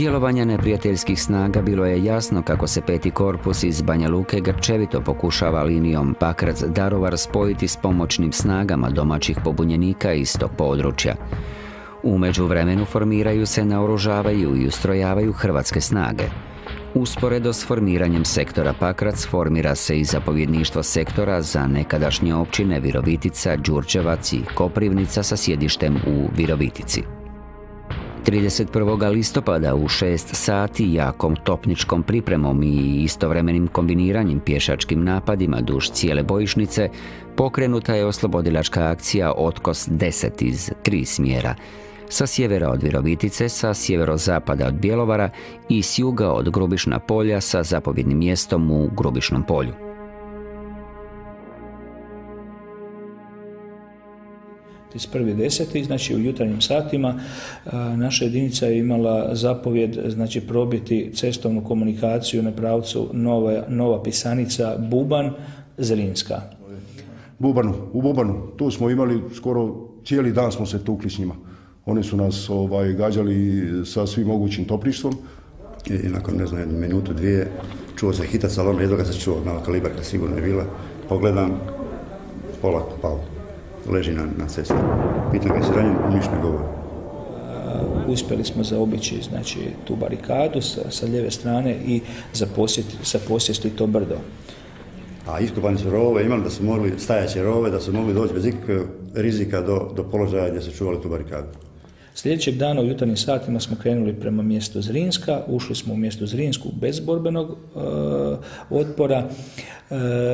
djelovanja neprijateljskih snaga bilo je jasno kako se 5. korpus iz Banja Luke grčevito pokušava linijom Pakrac-Daruvar spojiti s pomoćnim snagama domaćih pobunjenika iz tog područja. U međuvremenu formiraju se, naoružavaju i ustrojavaju hrvatske snage. Usporedo s formiranjem sektora Pakrac formira se i zapovjedništvo sektora za nekadašnje općine Virovitica, Đurđevac i Koprivnica sa sjedištem u Virovitici. 31. listopada u 6 sati jakom topničkom pripremom i istovremenim kombiniranjem pješačkim napadima duž cijele bojišnice pokrenuta je oslobodilačka akcija Otkos 10 iz 3 smjera. Sa sjevera od Virovitice, sa sjeverozapada od Bjelovara i s juga od Grubišna polja sa zapovjednim mjestom u Grubišnom polju. Iz 1.10. znači u jutarnjim satima naša jedinica je imala zapovjed znači probiti cestovnu komunikaciju na pravcu Nova Pisanica Buban Zrinska. U Bubanu, tu smo imali skoro cijeli dan smo se tukli s njima. Oni su nas gađali sa svim mogućim topništvom. I nakon, ne znam, jednu minutu, dvije, čuo se hitac, ali ono jedno ga se čuo, malo kalibarka sigurno je bila. Pogledam, polako pao, leži na cesti. Pitam ga se ranjen, niš ne govori. Uspjeli smo zaobići znači, tu barikadu sa lijeve strane i zaposjesti to brdo. A iskopani su rovove, imali da su mogli, stajaće rovove, da su mogli doći bez ikakvog rizika do položaja gdje su čuvali tu barikadu. Sljedećeg dana u jutarnjim satima smo krenuli prema mjestu Zrinska, ušli smo u mjesto Zrinsku bez borbenog otpora,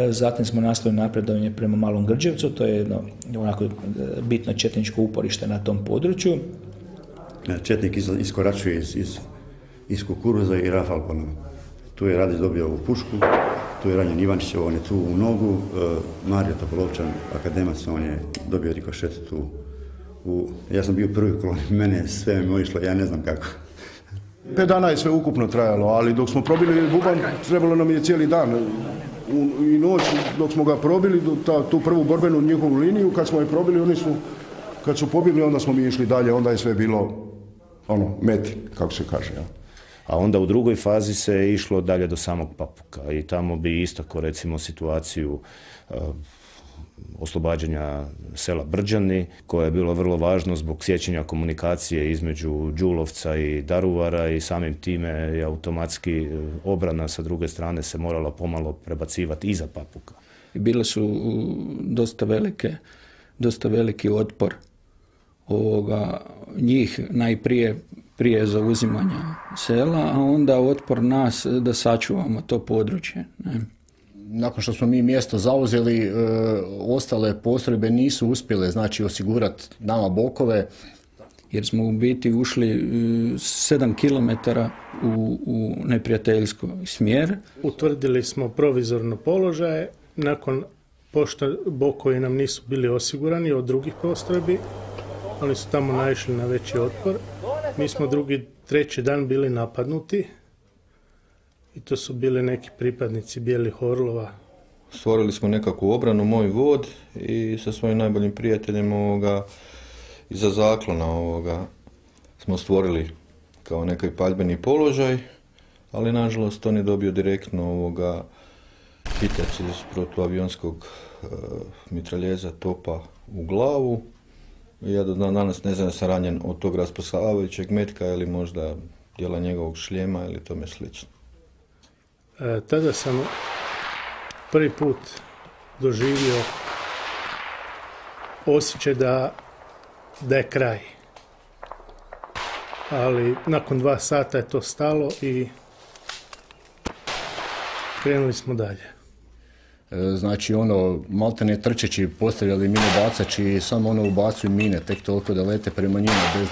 zatim smo nastavili napredovanje prema Malom Grđevcu, to je jedno onako bitno četničko uporište na tom području. Četnik iskoračuje iz kukuruza i rafal po nama. Tu je Radić dobio ovu pušku, tu je ranjen Ivančić, on je tu u nogu, Mario Topolovčan, akademac, on je dobio rikošet tu. Ja sam bio prvi kolon, mene sve mi išlo, ja ne znam kako. 5 dana je sve ukupno trajalo, ali dok smo probili Buban, trebalo nam je cijeli dan i noć dok smo ga probili, tu prvu borbenu njihovu liniju, kad smo je probili, kad su pobjegli, onda smo mi išli dalje, onda je sve bilo meti, kako se kaže. Ja. A onda u drugoj fazi se išlo dalje do samog Papuka i tamo bi istako recimo situaciju oslobađanja sela Brđani, koje je bilo vrlo važno zbog sjećanja komunikacije između Đulovca i Daruvara i samim time je automatski obrana sa druge strane se morala pomalo prebacivati iza Papuka. Bile su dosta veliki otpor njih najprije prije zauzimanja sela, a onda otpor nas da sačuvamo to područje. Ne? Nakon što smo mi mjesto zauzeli, ostale postrojbe nisu uspjele znači osigurati nama bokove. Jer smo u biti ušli 7 km u neprijateljski smjer. Utvrdili smo provizorno položaje, nakon pošto bokovi nam nisu bili osigurani od drugih postrojbi, oni su tamo naišli na veći otpor. Mi smo treći dan bili napadnuti i to su bili neki pripadnici Bijelih orlova. Stvorili smo nekakvu obranu, moj vod, i sa svojim najboljim prijateljem iza zaklona smo stvorili kao neki paljbeni položaj, ali nažalost on je dobio direktno hitac iz protuavionskog mitraljeza topa u glavu. Ja do danas ne znam da sam ranjen od tog rasposavajućeg metka ili možda dijela njegovog šljema ili tome slično. Tada sam prvi put doživio osjećaj da je kraj. Ali nakon 2 sata je to stalo i krenuli smo dalje. Znači maltene trčeći postavljali minobacači i samo ubacuju mine tek toliko da lete prema njima bez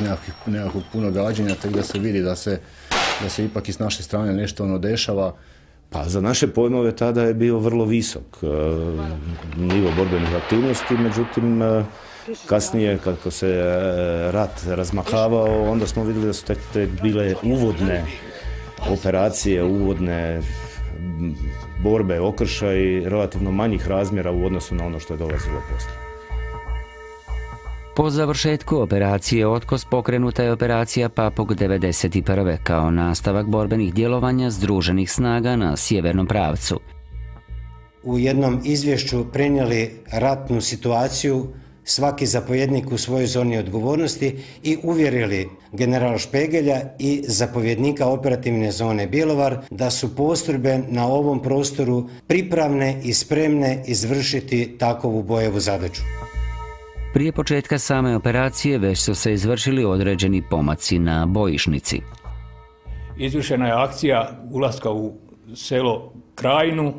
nekakvog puno gađenja, tek da se vidi da se ipak i s naše strane nešto dešava. Pa za naše pojmove tada je bio vrlo visok nivo borbenih aktivnosti, međutim kasnije kako se rat razmahavao, onda smo vidjeli da su te bile uvodne operacije, uvodne borbe, okršaj relativno manjih razmjera u odnosu na ono što je dolazilo poslije. Po završetku operacije Otkos pokrenuta je operacija Papuk 1991. kao nastavak borbenih djelovanja Združenih snaga na sjevernom pravcu. U jednom izvješću prenijeli ratnu situaciju, svaki zapovjednik u svojoj zoni odgovornosti i uvjerili generala Špegelja i zapovjednika operativne zone Bjelovar da su postrojbe na ovom prostoru pripravne i spremne izvršiti takovu bojevu zadaću. Prije početka same operacije već su se izvršili određeni pomaci na bojišnici. Izvršena je akcija ulaska u selo Krajinu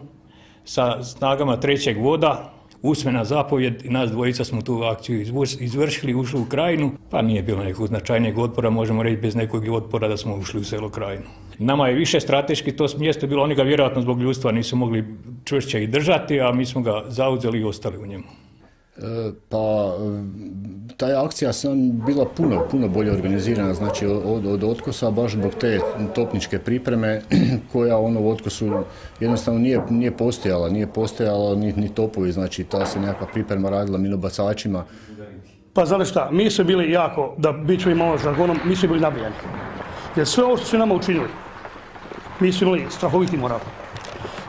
sa snagama 3. voda, usmena zapovjed i nas dvojica smo tu akciju izvršili, ušli u Krajinu, pa nije bilo nekog značajnijeg otpora, možemo reći bez nekog otpora da smo ušli u selo Krajinu. Nama je više strateški to mjesto bilo, oni ga vjerojatno zbog ljudstva nisu mogli čvršće i držati, a mi smo ga zauzeli i ostali u njemu. Pa, ta je akcija bila puno bolje organizirana, znači od Otkosa, baš zbog te topničke pripreme koja u Otkosu jednostavno nije postojala ni topovi, znači ta se nekakva priprema radila minobacačima. Pa znate šta, mi smo bili jako, da bit ćemo malo žargonom, mi smo bili nabijani. Jer sve ovo što su nama učinili, mi smo imali strahoviti moral.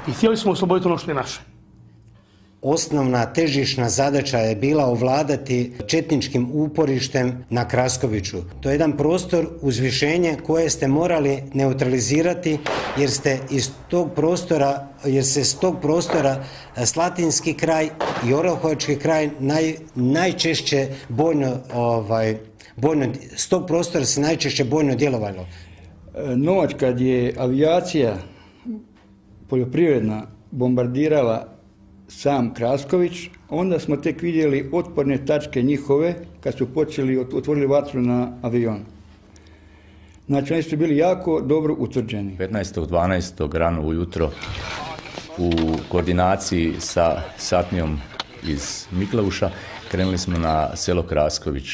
I htjeli smo osloboditi ono što je naše. Osnovna težišna zadaća je bila ovladati četničkim uporištem na Kraskoviću. To je jedan prostor, uzvišenje koje ste morali neutralizirati jer se iz tog prostora Slatinski kraj i Orahovački kraj najčešće s tog prostora se najčešće bojno djelovalo. Noć kad je avijacija poljoprivredna bombardirala sam Krasković, onda smo tek vidjeli otporne tačke njihove kad su otvorili vatru na avion. Znači oni su bili jako dobro utvrđeni. 15.12. rano ujutro u koordinaciji sa satnijom iz Mikleuša krenuli smo na selo Krasković.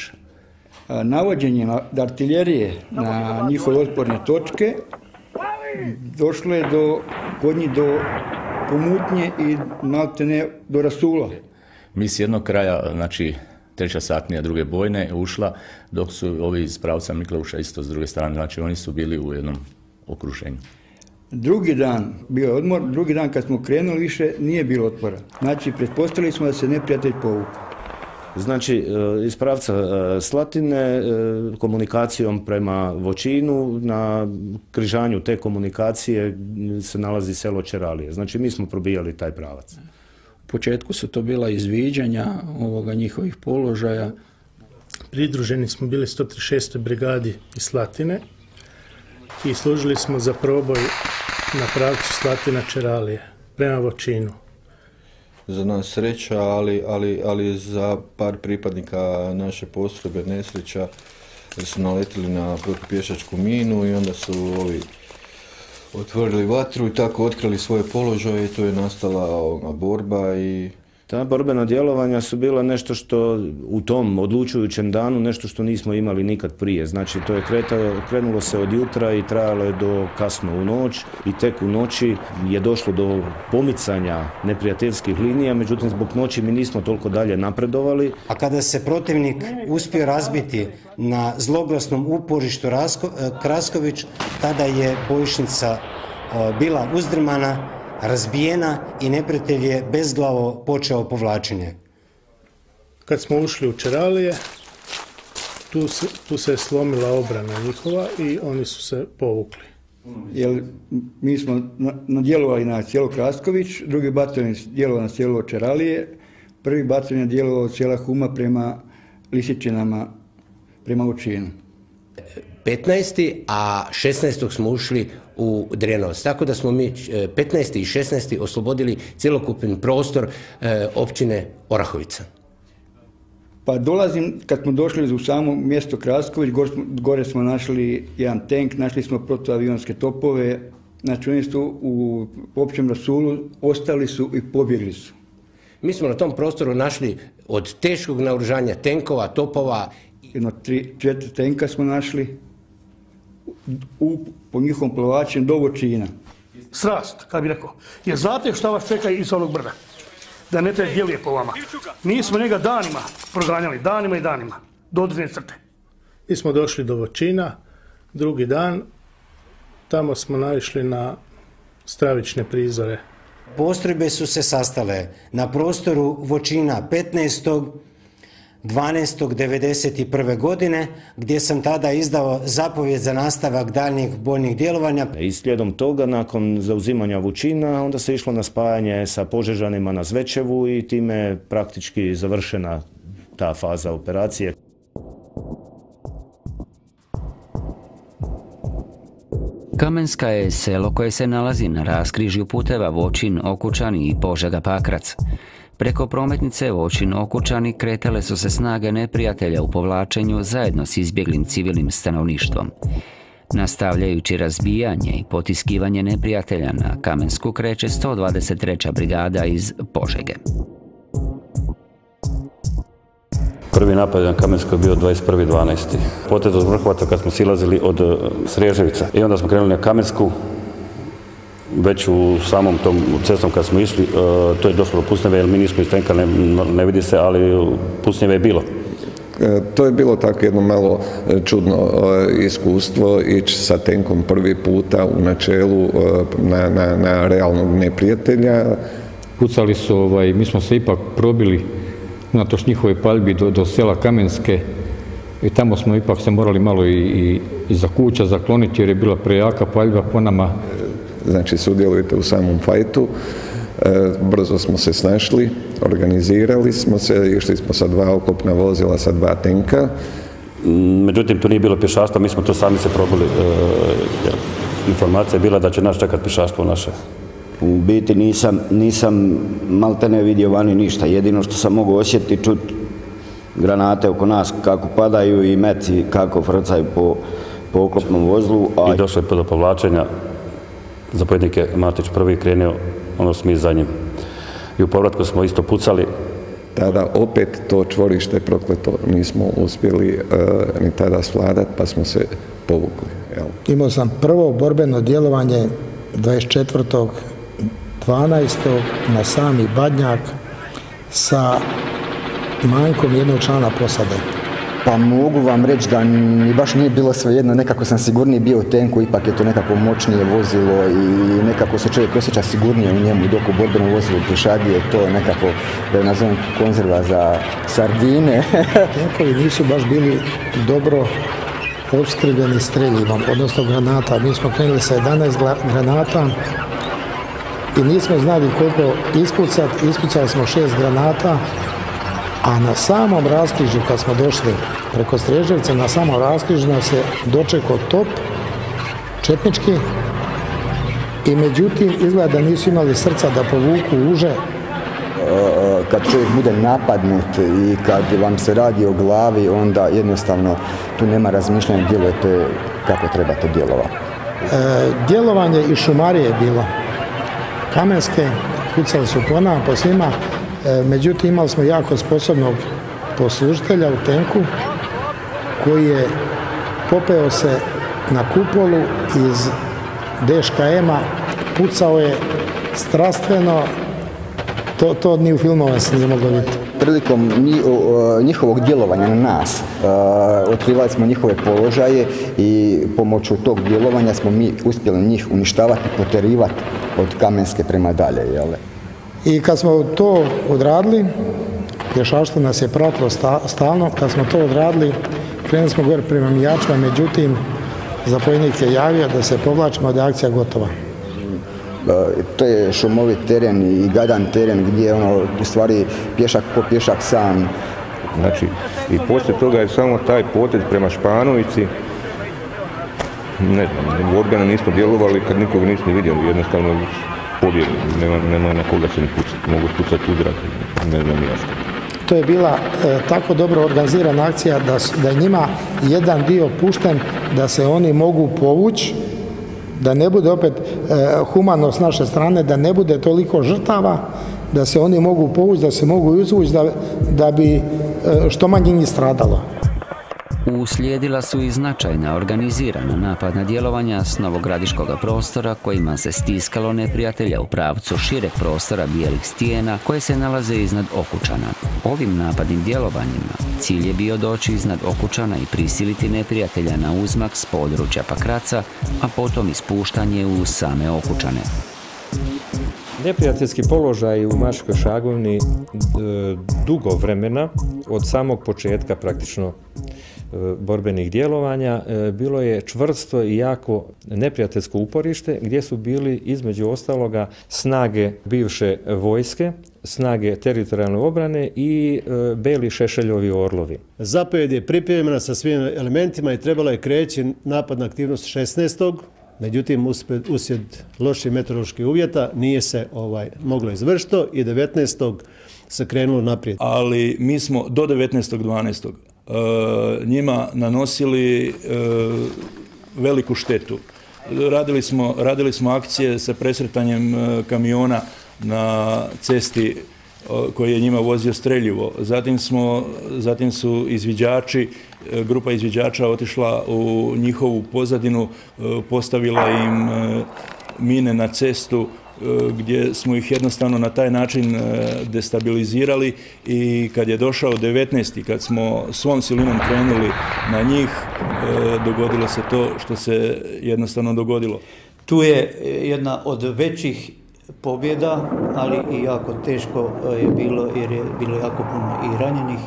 Navođenjem artiljerije na njihove otporne točke došlo je kod njih do pomutnje i maltene do rasula. Mi s jednog kraja, znači 3. satnija druge bojne ušla, dok su ovi iz pravca Mikleuša isto s druge strane, znači oni su bili u jednom okruženju. Drugi dan bio je odmor, drugi dan kad smo krenuli više nije bilo otpora. Znači pretpostavili smo da se neprijatelj povukao. Znači, iz pravca Slatine komunikacijom prema Voćinu, na križanju te komunikacije se nalazi selo Čeralije. Znači, mi smo probijali taj pravac. U početku su to bila izviđanja njihovih položaja. Pridruženi smo bili 136. brigadi iz Slatine i služili smo za proboj na pravcu Slatina-Čeralije prema Voćinu. Za nas sreća, ali za par pripadnika naše postrojbe nesreća, jer su naletili na protupješačku minu i onda su ovi otvorili vatru i tako otkrili svoje položaje i tu je nastala borba i... Ta borbena djelovanja su bila nešto što u tom odlučujućem danu, nešto što nismo imali nikad prije. Znači to je krenulo se od jutra i trajalo je do kasno u noć i tek u noći je došlo do pomicanja neprijateljskih linija, međutim zbog noći mi nismo toliko dalje napredovali. A kada se protivnik uspio razbiti na zloglasnom uporištu Krasković, tada je bojišnica bila uzdrmana, razbijena i neprijatelj je bezglavo počeo povlačenje. Kad smo ušli u Čeralije, tu se je slomila obrana njihova i oni su se povukli. Jer mi smo nadjelovali na selo Krasković, drugi bataljon djelovao na selo Čeralije, prvi bataljon je djelovao od sela Huma prema Lisičinama, prema Voćinu. 15. a 16. smo ušli u Drenovac. Tako da smo mi 15. i 16. oslobodili cjelokupni prostor općine Orahovica. Pa kad smo došli u samo mjesto Krasković, gore smo našli jedan tank, našli smo protuavionske topove, znači oni su u općem rasulu, ostali su i pobjegli su. Mi smo na tom prostoru našli od teškog naoružanja tenkova, topova. 4 tenka smo našli po njihovom plovačenju do Voćina. Srast, kad bi rekao, jer znate šta vas čeka iz onog brda. da ne treba djeluje po vama. Nismo njega danima proganjali, danima i danima, do određene crte. Mi smo došli do Voćina, drugi dan, tamo smo naišli na stravične prizore. Postrojbe su se sastale na prostoru Voćina 15.12.1991. godine, gdje sam tada izdao zapovjed za nastavak daljnjih bojnih djelovanja. I slijedom toga, nakon zauzimanja Voćina, onda se išlo na spajanje sa Požežanima na Zvečevu i time je praktički završena ta faza operacije. Kamenska je selo koje se nalazi na raskrižju puteva Voćin, Okučani i Požega Pakrac. Preko prometnice Voćin, Okučani kretale su se snage neprijatelja u povlačenju zajedno s izbjeglim civilnim stanovništvom. Nastavljajući razbijanje i potiskivanje neprijatelja, na Kamensku kreće 123. brigada iz Požege. Prvi napad na Kamensku je bio 21.12. Potez od Vrhovaca kad smo silazili od Sreževica. I onda smo krenuli na Kamensku. Već u samom tom cestom kad smo išli, to je došlo do pucnjave, jer mi nismo iz tenka, ne vidi se, ali pucnjave je bilo. To je bilo tako jedno malo čudno iskustvo, ići sa tenkom prvi puta u načelu na realnog neprijatelja. Pucali su, mi smo se ipak probili unatoč njihove paljbi do sela Kamenske i tamo smo ipak se morali malo i za kuća zakloniti jer je bila prejaka paljba po nama. Znači, sudjelujete u samom fajtu, brzo smo se snašli, organizirali smo se, išli smo sa 2 oklopna vozila, sa 2 tenka. Međutim, tu nije bilo pješaštva, mi smo to sami se probili. Informacija je bila da će nas čekati pješaštvo naše. U biti nisam maltene vidio vani ništa, jedino što sam mogao osjetiti, čuti granate oko nas kako padaju i meci kako frcaju po oklopnom vozlu. I došlo je do povlačenja, zapovjednik je Matić prvi krenuo, ono smo mi za njim. I u povratku smo isto pucali. Tada opet to čvorište prokleto nismo uspjeli ni tada svladati, pa smo se povukli. Imao sam prvo borbeno djelovanje 24.12. na sami Badnjak sa manjkom jednog člana posade. Pa mogu vam reći da mi baš nije bilo svejedno, nekako sam sigurniji bio u tenku, ipak je to nekako moćnije vozilo i nekako se čovjek osjeća sigurnije u njemu, dok u borbenom vozilu pješadije to nekako, da je nazovem, konzerva za sardine. Tenkovi nisu baš bili dobro opskrbljeni streljivom, odnosno granata. Mi smo krenuli sa 11 granata i nismo znali koliko ispucati. Ispucali smo 6 granata, a na samom raskrižju kad smo došli preko Sreževca, na samom raskrižju nas je dočekao top četnički i međutim izgleda da nisu imali srca da povuku uže. Kad čovjek bude napadnut i kad vam se radi o glavi, onda jednostavno tu nema razmišljanja, djelujete kako trebate djelovati. Djelovanje i šumarije je bilo. Kamenske, pucali su po nama, po svima, međutim imali smo jako sposobnog poslužitelja u tenku koji je popeo se na kupolu iz DŠKM-a, pucao je strastveno, to ni u filmova se nije moglo vidjeti. Prilikom njihovog djelovanja na nas, otkrivali smo njihove položaje i pomoću tog djelovanja smo mi uspjeli njih uništavati i poterivati od Kamenske prema dalje. I kad smo to odradili, pješaštvo nas je pratilo stalno, kad smo to odradili, krenuli smo gore prema Mijačima, međutim, zapovjednik je javio da se povlačimo, da je akcija gotova. To je šumovit teren i gadan teren gdje u stvari pješak po pješak sam. Znači, i poslije toga je samo taj potez prema Španovici, ne znam, borbeno nismo djelovali kad nikog nismo vidjeli, jednostavno pobjegli, nema na koga se ne pucati, mogu pucati u zrak, ne znam jasno. To je bila tako dobro organizirana akcija da je njima jedan dio pušten da se oni mogu povući, da ne bude opet humano s naše strane, da ne bude toliko žrtava, da se oni mogu povući, da se mogu izvući, da bi što manje njih stradalo. Uslijedila su i značajna organizirana napadna djelovanja s novogradiškog prostora kojima se stiskalo neprijatelja u pravcu šireg prostora Bijelih stijena koje se nalaze iznad Okučana. Ovim napadnim djelovanjima cilj je bio doći iznad Okučana i prisiliti neprijatelja na uzmak s područja Pakraca, a potom ispuštanje u same Okučane. Neprijateljski položaj u Maškoj Šagovni dugo vremena, od samog početka praktično borbenih djelovanja, bilo je čvrsto i jako neprijateljsko uporište gdje su bili između ostaloga snage bivše vojske, snage teritorijalne obrane i Beli Šešeljovi orlovi. Zapovjed je pripremljena sa svim elementima i trebalo je kreći napadna aktivnost 16. Međutim, uslijed loših meteoroloških uvjeta nije se moglo izvršiti i 19. se krenulo naprijed. Ali mi smo do 19.12. njima nanosili veliku štetu. Radili smo akcije sa presretanjem kamiona na cesti koji je njima vozio streljivo. Zatim su izviđači, grupa izviđača otišla u njihovu pozadinu, postavila im mine na cestu gdje smo ih jednostavno na taj način destabilizirali i kad je došao 19. kad smo svom silinom krenuli na njih, dogodilo se to što se jednostavno dogodilo. Tu je jedna od većih pobjeda, ali i jako teško je bilo jer je bilo jako puno i ranjenih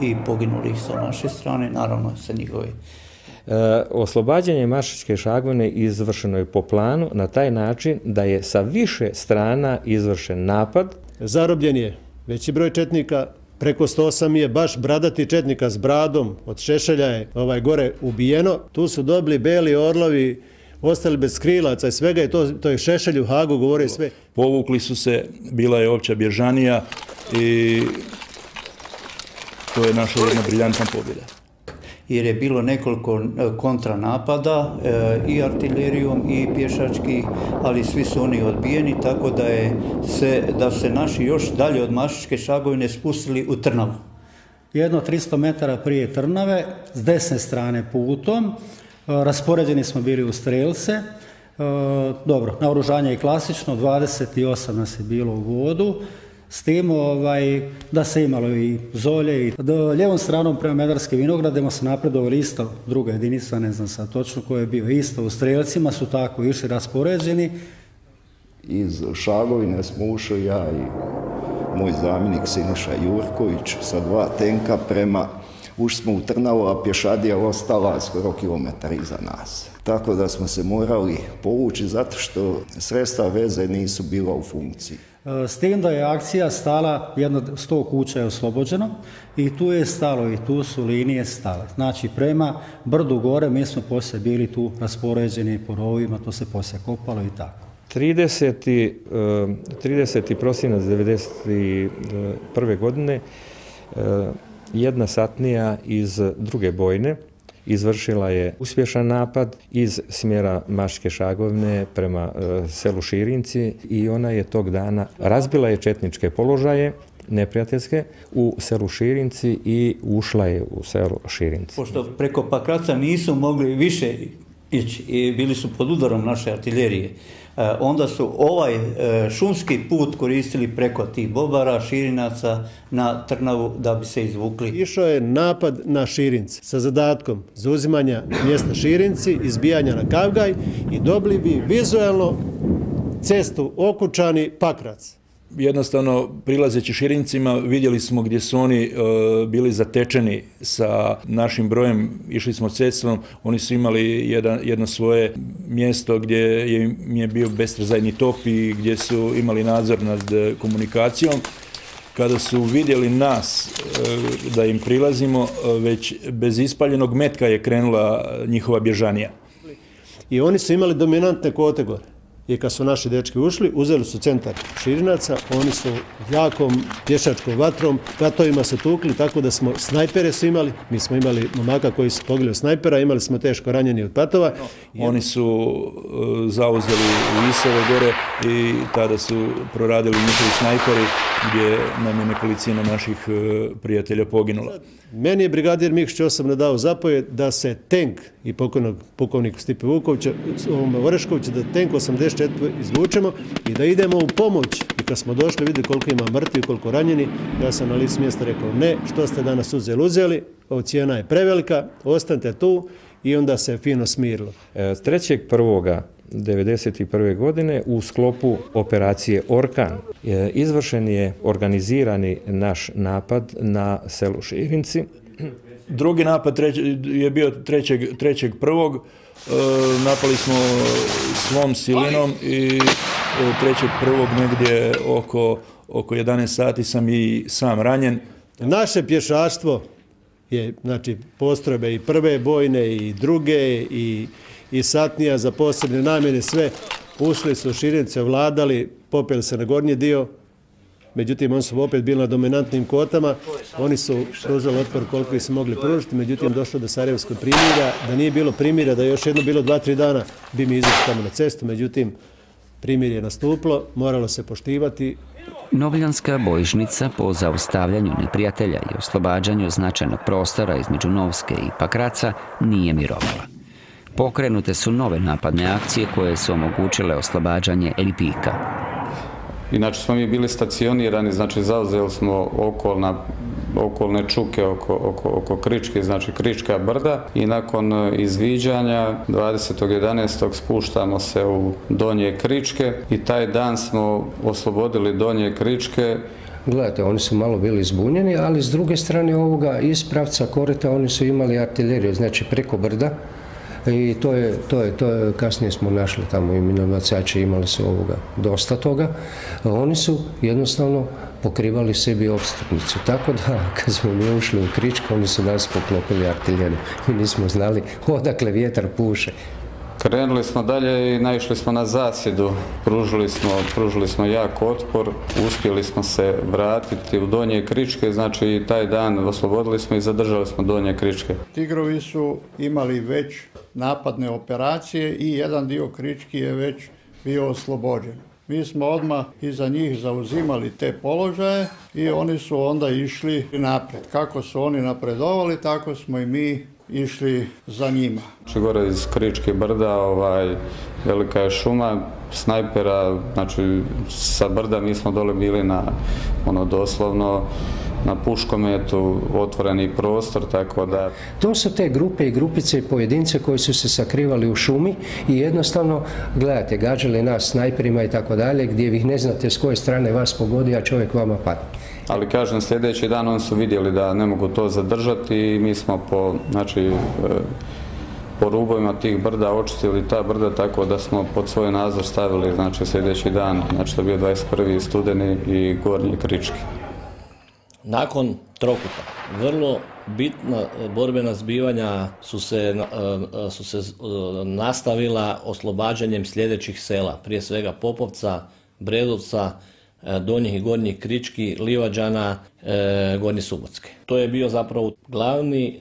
i poginulih sa naše strane, naravno sa njihove. Oslobađanje Maške Šagovne izvršeno je po planu na taj način da je sa više strana izvršen napad. Zarobljen je veći broj četnika, preko 108 je baš bradati četnika s bradom, od Šešelja je gore ubijeno. Tu su dobili Beli orlovi, ostali bez krilaca i svega i to je Šešelj u Hagu govore sve. Povukli su se, bila je opća bježanija i to je naša jedna briljantna pobjeda. Jer je bilo nekoliko kontranapada i artilerijom i pješački, ali svi su oni odbijeni, tako da se naši još dalje od Maške Šagovine spustili u Trnavu. Jedno 300 metara prije Trnave, s desne strane putom, raspoređeni smo bili u strelce. Dobro, naoružanje je klasično, 28 nas je bilo u vodu, s tim da se imalo i zolje. Lijevom stranom prema Medarske vinogradima se napredovali isto, druga jedinica, ne znam sad točno ko je bio, isto u strelcima su tako išli raspoređeni. Iz Šagovine smo ušli ja i moj zamjenik Siniša Jurković sa 2 tenka ušli smo u Trnavu, a pješadija ostala skoro kilometar iza nas. Tako da smo se morali povući zato što sredstva veze nisu bila u funkciji. S tim da je akcija stala, jedno 100 kuća je oslobođeno i tu je stalo i tu su linije stale. Znači prema brdu gore mi smo poslije bili tu raspoređeni po rovima, to se poslije kopalo i tako. 30. prosinac 1991. godine jedna satnija iz druge bojne izvršila je uspješan napad iz smjera Maške Šagovne prema selu Širinci i ona je tog dana razbila je četničke položaje neprijateljske u selu Širinci i ušla je u selo Širinci. Pošto preko Pakraca nisu mogli više ići i bili su pod udarom naše artiljerije, onda su ovaj šumski put koristili preko tih Bobara, Širinaca na Trnavu da bi se izvukli. Išao je napad na Širinci sa zadatkom zauzimanja mjesta Širinci, izbijanja na Kavgaj i dobili bi vizualno cestu Okučani-Pakrac. Jednostavno, prilazeći Širincima, vidjeli smo gdje su oni bili zatečeni sa našim brojem, išli smo cestom, oni su imali jedno svoje mjesto gdje im je bio bestrzajni top i gdje su imali nadzor nad komunikacijom. Kada su vidjeli nas da im prilazimo, već bez ispaljenog metka je krenula njihova bježanija. I oni su imali dominantne kote gore. i kad su naši dečki ušli, uzeli su centar Širinaca, oni su jakom pješačkom vatovima se tukli, tako da smo snajpere su imali, mi smo imali momaka koji su poginuli snajpera, imali smo teško ranjeni od patova. Oni su zauzeli Visove gore i tada su proradili njihovi snajperi gdje nam je nekolicina naših prijatelja poginula. Meni je brigadir Mihić osobno dao zapovjed da se tank i pukovnik Stipe Vukovića, Oreškovića, da tank 84 izvučemo i da idemo u pomoć. I kad smo došli, vidjeli koliko ima mrtvi, koliko ranjeni, ja sam na licu mjesta rekao ne, što ste danas uzeli, cijena je prevelika, ostanite tu i onda se fino smirilo. 3.1.1991. godine u sklopu operacije Orkan izvršen je organizirani naš napad na selu Širinci. Drugi napad je bio 3.1. Napali smo svom silinom i 3.1. negdje oko 11 sati sam i sam ranjen. Naše pješaštvo je, znači, postrojbe i prve bojne i druge i satnija za posebne namjene, sve ušli su u Širinice, vladali, popeli se na gornji dio, međutim oni su opet bili na dominantnim kotama, oni su pružali otpor koliko su mogli pružiti, međutim došlo do Sarajevskog primirja, da nije bilo primirja, da je još jedno bilo 2-3 dana, bi mi izašli tamo na cestu, međutim primirje je nastupilo, moralo se poštivati. Novljanska bojišnica po zaustavljanju neprijatelja i oslobađanju značajnog prostora između Novske i Pakraca nije mirovala. Pokrenute su nove napadne akcije koje su omogućile oslobađanje Lipika. Inače smo mi bili stacionirani, znači zauzeli smo okolne čuke oko Kričke, znači Krička brda, i nakon izviđanja 20.11. spuštamo se u Donje Kričke i taj dan smo oslobodili Donje Kričke. Gledajte, oni su malo bili zbunjeni, ali s druge strane ovoga iz pravca korita oni su imali artiljeriju, znači preko brda. I to je, kasnije smo našli tamo i minobacači, imali su dosta toga. Oni su jednostavno pokrivali sebi opstupnicu. Tako da, kad smo mi ušli u Kričku, oni su nas poklopili artiljeriju. Mi nismo znali odakle vjetar puše. Krenuli smo dalje i naišli smo na zasjedu. Pružili smo jak otpor, uspjeli smo se vratiti u Donje Kričke, znači taj dan oslobodili smo i zadržali smo Donje Kričke. Tigrovi su imali već napadne operacije i jedan dio Krički je već bio oslobođen. Mi smo odmah iza njih zauzimali te položaje i oni su onda išli napred. Kako su oni napredovali, tako smo i mi išli za njima. Gore iz Kričke brda, velika je šuma, snajpera, znači sa brda mi smo dole bili na, doslovno, na puškometu, otvoreni prostor, tako da... To su te grupe i grupice i pojedince koji su se sakrivali u šumi i jednostavno, gledajte, gađali nas snajperima i tako dalje, gdje vi ne znate s koje strane vas pogodi, a čovjek vama padne. Ali kažem, sljedeći dan oni su vidjeli da ne mogu to zadržati i mi smo po rubovima tih brda očistili ta brda, tako da smo pod svoj nadzor stavili, znači, sljedeći dan, znači to je bio 21. studeni i Gornji Krički. Nakon Trokuta, vrlo bitna borbena zbivanja su se nastavila oslobađanjem sljedećih sela, prije svega Popovca, Bredovca, Donjih i Gornjih Krički, Livađana, Gornje Subotske. To je bio zapravo glavni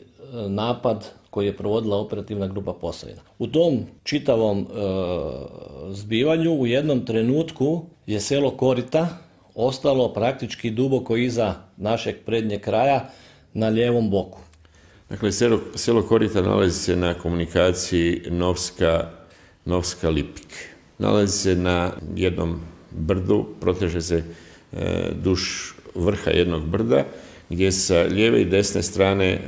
napad koji je provodila operativna grupa Posavina. U tom čitavom zbivanju u jednom trenutku je selo Korita ostalo praktički duboko iza našeg prednjeg kraja na lijevom boku. Dakle, selo Korita nalazi se na komunikaciji Novska-Lipik. Nalazi se na jednom brdu, proteže se duž vrha jednog brda, gdje sa lijeve i desne strane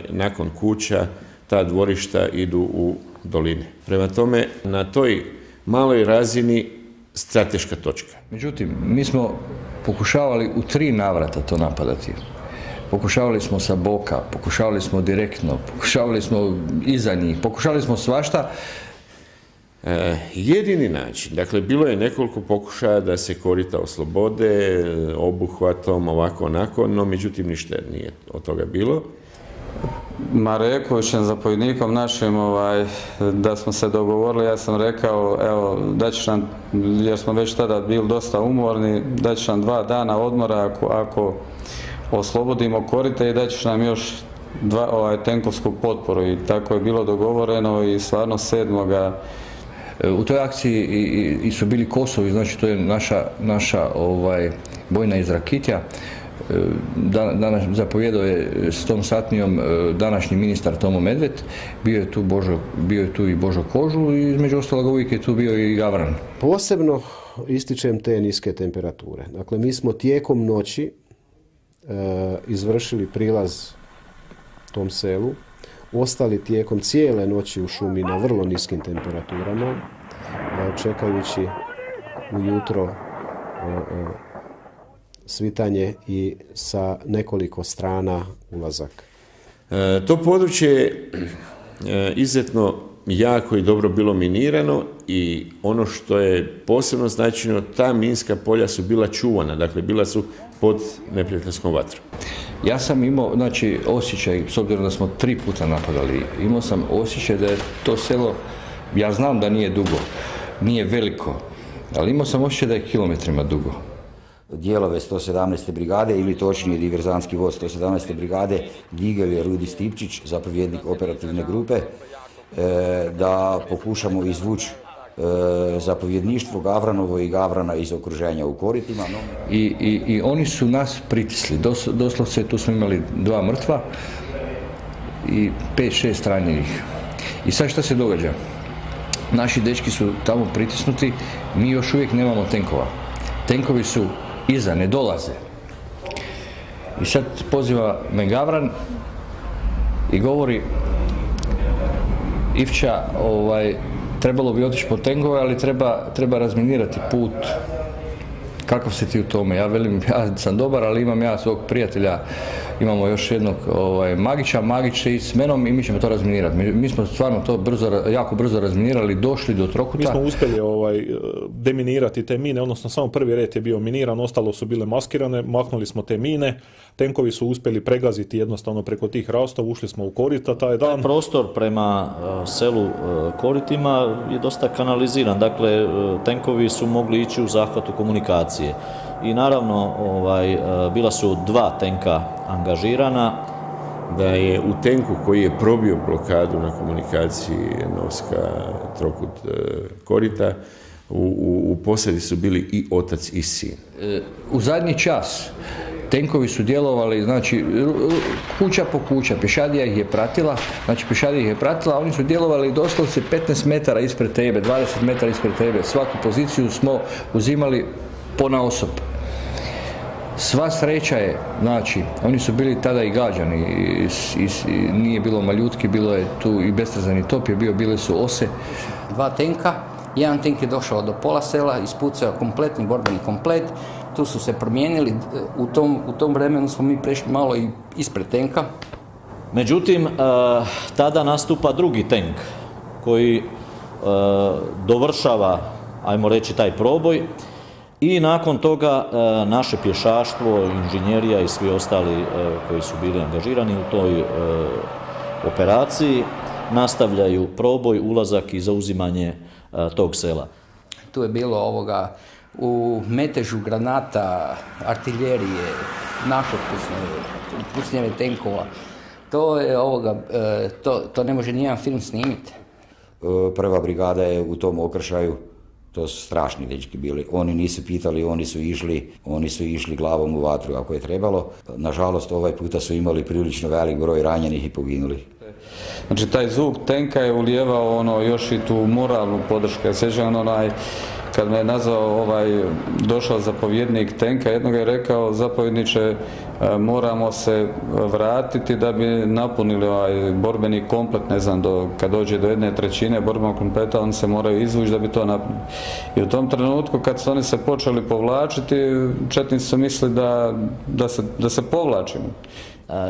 nakon kuća ta dvorišta idu u doline. Prema tome, na toj maloj razini strateška točka. Međutim, mi smo pokušavali u 3 navrata to napadati. Pokušavali smo sa boka, pokušavali smo direktno, pokušavali smo iza njih, pokušavali smo svašta. Jedini način, dakle, bilo je nekoliko pokušaja da se Korita oslobode, obuhvatom, ovako, onako, no međutim ništa nije od toga bilo. Marekovićem, zapovjednikom našim, da smo se dogovorili, ja sam rekao, evo, da ćeš nam, jer smo već tada bili dosta umorni, da ćeš nam 2 dana odmora ako oslobodimo korita i da ćeš nam još tenkovsku potporu, i tako je bilo dogovoreno i stvarno 7. U toj akciji su bili Kosovi, znači to je naša bojna iz Rakitja. Zapovjedao je s tom satnijom današnji ministar Tomo Medved, bio je tu i Božo Kožul i između ostaloga uvijek je tu bio i Gavran. Posebno ističem te niske temperature. Dakle, mi smo tijekom noći izvršili prilaz tom selu, ostali tijekom cijele noći u šumi na vrlo niskim temperaturama, čekajući ujutro svitanje i sa nekoliko strana ulazak. To područje je izuzetno jako i dobro bilo minirano i ono što je posebno značajno, ta minska polja su bila čuvana, dakle bila su pod neprijateljskom vatrom. Ja sam imao, znači, osjećaj, s obzirom da smo 3 puta napadali, imao sam osjećaj da je to selo, ja znam da nije dugo, nije veliko, ali imao sam osjećaj da je kilometrima dugo. Dijelove 117. brigade ili točnije diverzantski voz 117. brigade Digel je Rudi Stipčić, zapovjednik operativne grupe, da pokušamo izvući zapovjedništvo Gavranovo i Gavrana iz okruženja u koritima. I oni su nas pritisli, doslovce tu smo imali 2 mrtva i 5-6 ranjenih. I sad šta se događa? Naši dečki su tamo pritisnuti, mi još uvijek nemamo tenkova. Tenkovi su iza, ne dolaze. I sad poziva me Gavran i govori: Ivča, trebalo bi otići po tenkove, ali treba razminirati put. Kakav si ti u tome? Ja velim, ja sam dobar, ali imam ja svog prijatelja, imamo još jednog Magića, Magić će ići s menom i mi ćemo to razminirati. Mi smo stvarno to jako brzo razminirali, došli do Trokuta. Mi smo uspjeli deminirati te mine, odnosno samo prvi red je bio miniran, ostalo su bile maskirane, maknuli smo te mine, tenkovi su uspjeli pregaziti jednostavno preko tih rastova, ušli smo u korita taj dan. Prostor prema selu Koritima je dosta kanaliziran, dakle tenkovi su mogli ići u zahvatu komunikacije. I naravno, bila su 2 tenka angažirana. Da je u tenku koji je probio blokadu na komunikaciji Novska, Trokut, Korita, u posadi su bili i otac i sin. U zadnji čas tenkovi su djelovali, znači, kuća po kuća, pješadija ih je pratila, a oni su djelovali doslovce 15 metara ispred tebe, 20 metara ispred tebe. Svaku poziciju smo uzimali ponaosob. Sva sreća je, znači, oni su bili tada i gađani, nije bilo maljutki, bilo je tu i bestrzani top je bio, bile su ose. 2 tenka, jedan tenk je došao do pola sela, ispucao kompletni borbeni komplet, tu su se promijenili, u tom vremenu smo mi prešli malo i ispred tenka. Međutim, tada nastupa drugi tenk koji dovršava, ajmo reći, taj proboj. I nakon toga naše pješaštvo, inženjerija i svi ostali koji su bili angažirani u toj operaciji nastavljaju proboj, ulazak i zauzimanje tog sela. Tu je bilo u metežu granata, artiljerije, našog pucnjeve tenkova. To ne može nijedan film snimiti. Prva brigada je u tom okršaju. To su strašni dečki bili. Oni nisu pitali, oni su išli glavom u vatru ako je trebalo. Nažalost, ovaj puta su imali prilično velik broj ranjenih i poginuli. Znači, taj zvuk tenka je ulijevao još i tu moralnu podršku. Ja sjećam kad me je nazvao došao zapovjednik tenka, jednog je rekao: zapovjedniče, moramo se vratiti da bi napunili borbeni komplet, ne znam, kad dođe do 1/3 borbenog kompleta, oni se moraju izvući da bi to napunili. I u tom trenutku kad su oni se počeli povlačiti, četnici su mislili da se povlačimo.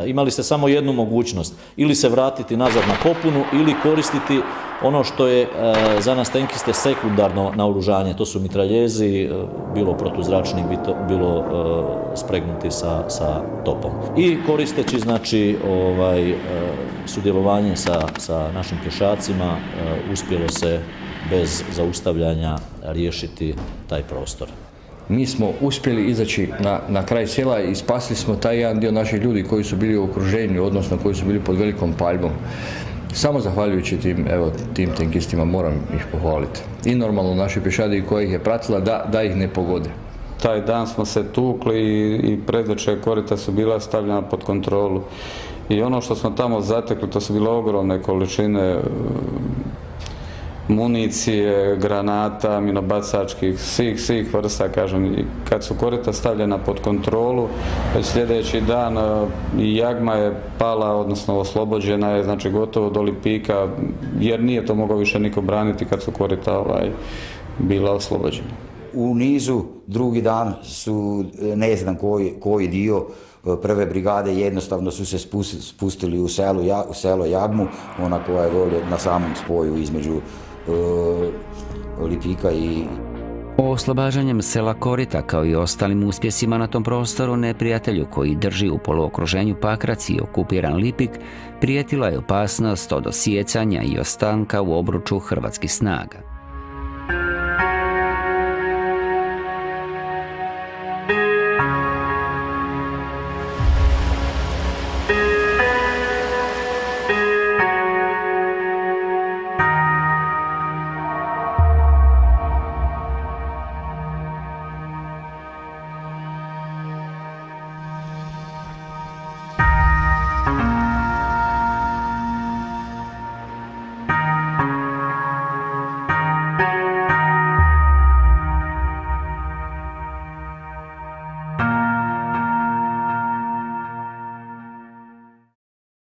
Imali ste samo jednu mogućnost, ili se vratiti nazad na popunu ili koristiti ono što je za nas tenkiste sekundarno naoružanje. To su mitraljezi, bilo protuzračni, bilo spregnuti sa topom. I koristeći znači sudjelovanje sa našim pješacima uspjelo se bez zaustavljanja riješiti taj prostor. Mi smo uspjeli izaći na kraj sela i spasili smo taj jedan dio naših ljudi koji su bili u okruženju, odnosno koji su bili pod velikom paljbom. Samo zahvaljujući tim tenkistima moram ih pohvaliti. I normalno našoj pješadiji koja ih je pratila da ih ne pogode. Taj dan smo se tukli i predveče korita su bila stavljena pod kontrolu. I ono što smo tamo zatekli, to su bile ogromne količine municije, granata, minobacačkih, svih vrsta, kažem. I kad su korita stavljena pod kontrolu, već sljedeći dan i jagma je pala, odnosno oslobođena je, znači gotovo do Lipika, jer nije to mogao više niko braniti kad su korita bila oslobođena. U nizu drugi dan su, ne znam koji dio prve brigade, jednostavno su se spustili u selo Jagmu, ona koja je dole na samom spoju između Lipika i... Oslobađanjem sela Korita kao i ostalim uspjesima na tom prostoru neprijatelju koji drži u poluokruženju Pakrac i okupiran Lipik prijetila je opasnost od osijecanja i ostanka u obruču hrvatskih snaga.